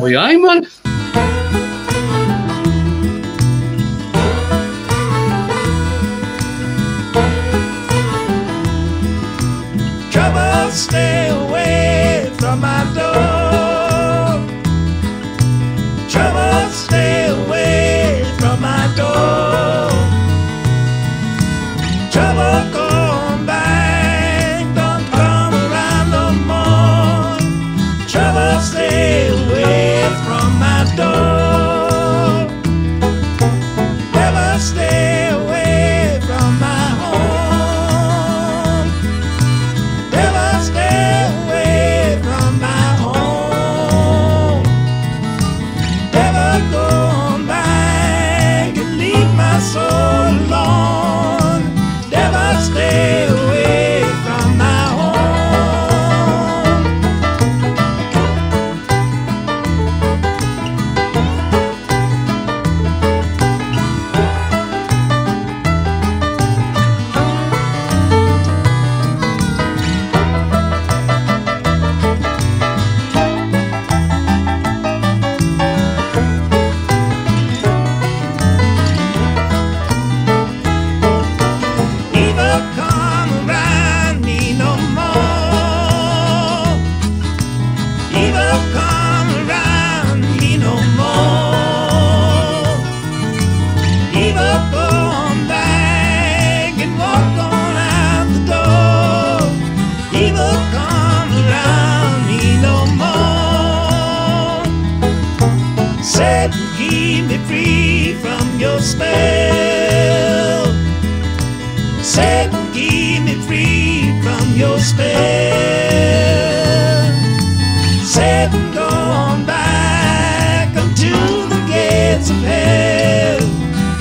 for you, eh, man? Trouble, stay away from my door. Trouble, stay away from my door. Trouble, come back, don't come around no more. Trouble, stay away from my door. Never stay away from my home. Never stay away from my home. Never go back and leave my soul alone. Never stay away from my home. Never come around me no more. Never come around me no more. Never come back and walk on out the door. Never come around me no more. Satan, keep me free from your spell. Satan, keep me free from your spell. Satan, go on back unto the gates of hell.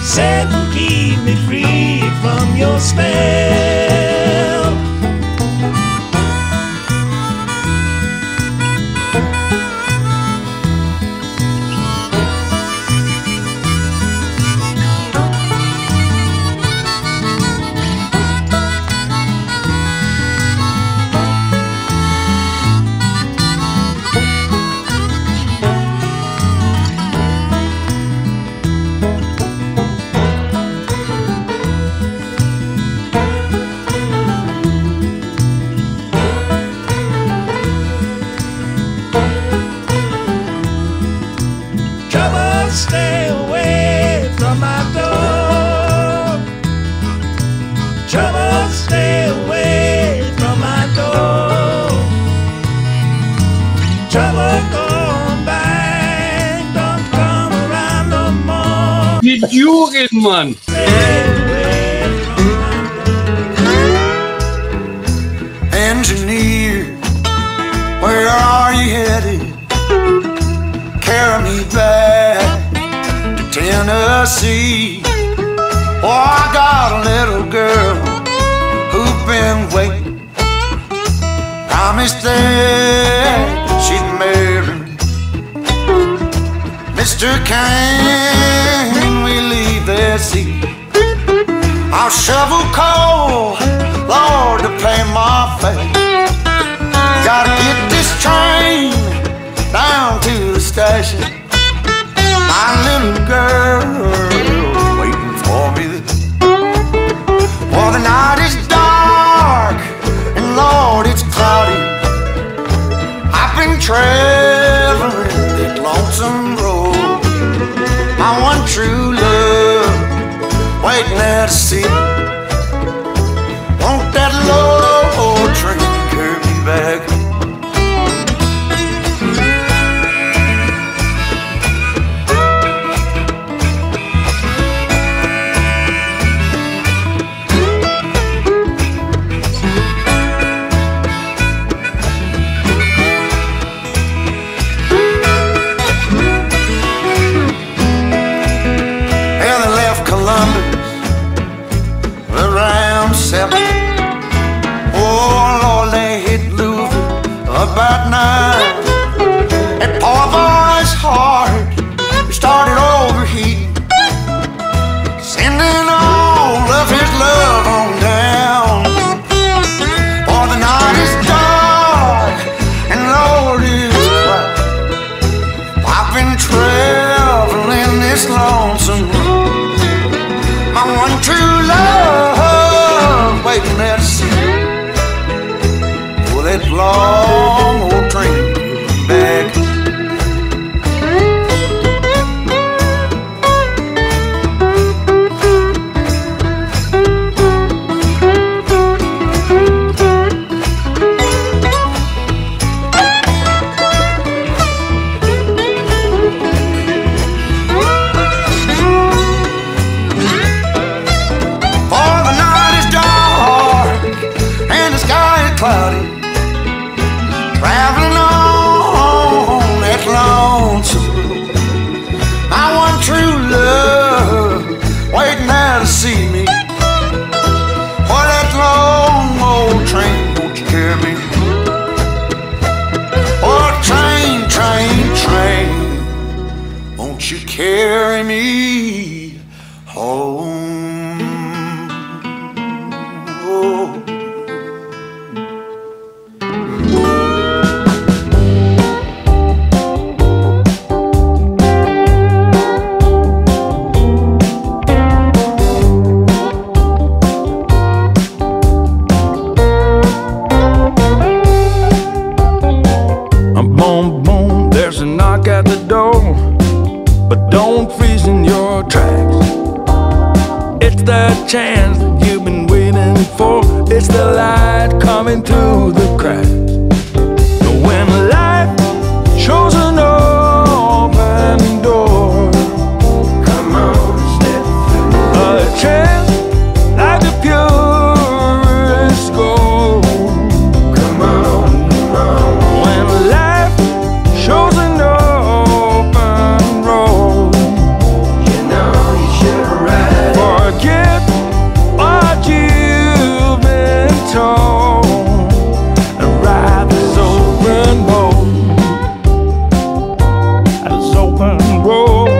Satan, keep me free from your spell. Trouble, stay away from my door. Trouble, stay away from my door. Trouble, come back, don't come around no more. You're joking, man. Stay away from my Engineer, where are you headed? Carry me back to Tennessee. Oh, I got a little girl who's been waiting. Promised that she'd marry me. Mister, can we leave this seat? I'll shovel coal, Lord, to pay my fate. Gotta get this train down to the station. My little girl waiting for me there. For the night is dark and Lord, it's cloudy. I've been traveling that lonesome road. My one true love waiting at the sea. Won't that low train carry me back? long old train back. Cloudy, traveling on that lonesome road. My one true love waiting there to see me. For that long old train, won't you carry me? Oh, train, train, train, won't you carry me home? Oh. There's a knock at the door, but don't freeze in your tracks. It's that chance that you've been waiting for. It's the light coming through the cracks. When life shows an open door, come on, step through. A chance like the purest gold. Come on, come on. When life shows an open road, you know you should ride. Forget what you've been told and ride this open road. This open road.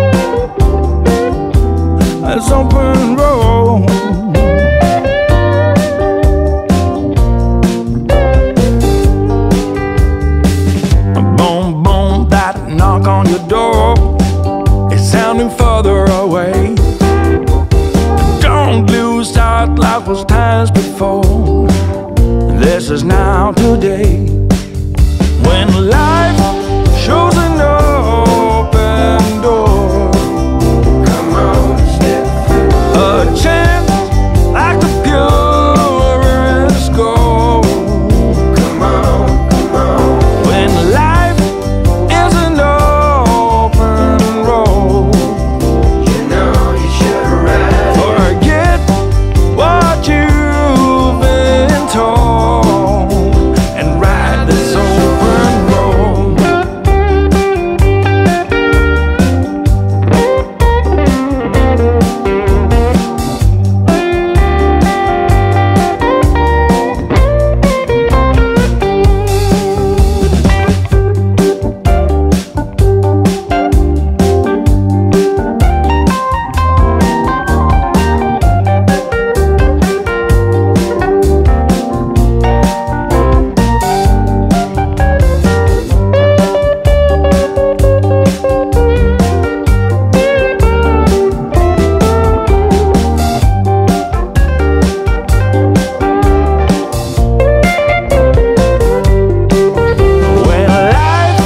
This open road. Boom, boom, that knock on your door is sounding further away. Don't lose sight like was times before. This is now today. When life shows an open door, come on, step through. A chance like the purest gold. Come on, come on. When life is an open road, you know you should ride. Forget what you've been told and ride this open road. When life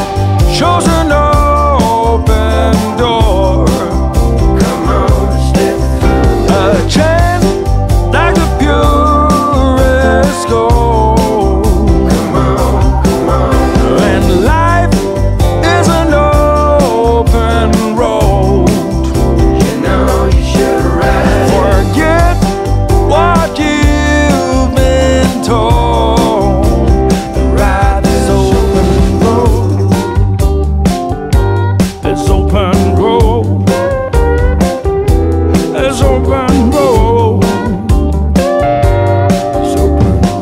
shows an open door, come on, step through. A chance like the purest gold. Come on, come on. When life is an open road, you know you should ride. Forget what you've been told and ride this open road. This open road. This open road. This open road.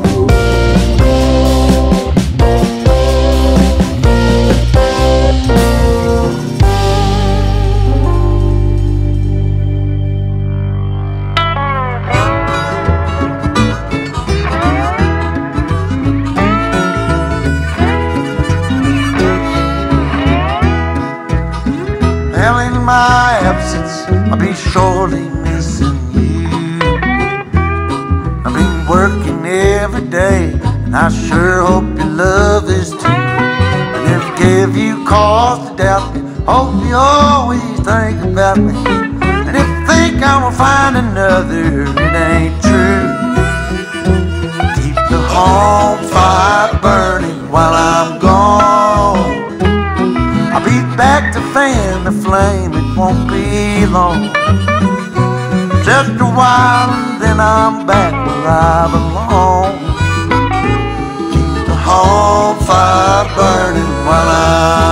Well, in my absence, I'll be surely missing you. I've been working every day and I sure hope your love is too. And if it gave you cause to doubt me, hope you always think about me. And if you think I'm gonna find another, it ain't true. Keep the home fire burning while I'm gone. I'll be back to fan the flame, it won't be long. Just a while and then I'm back where I belong. Keep the home fire burning while I'm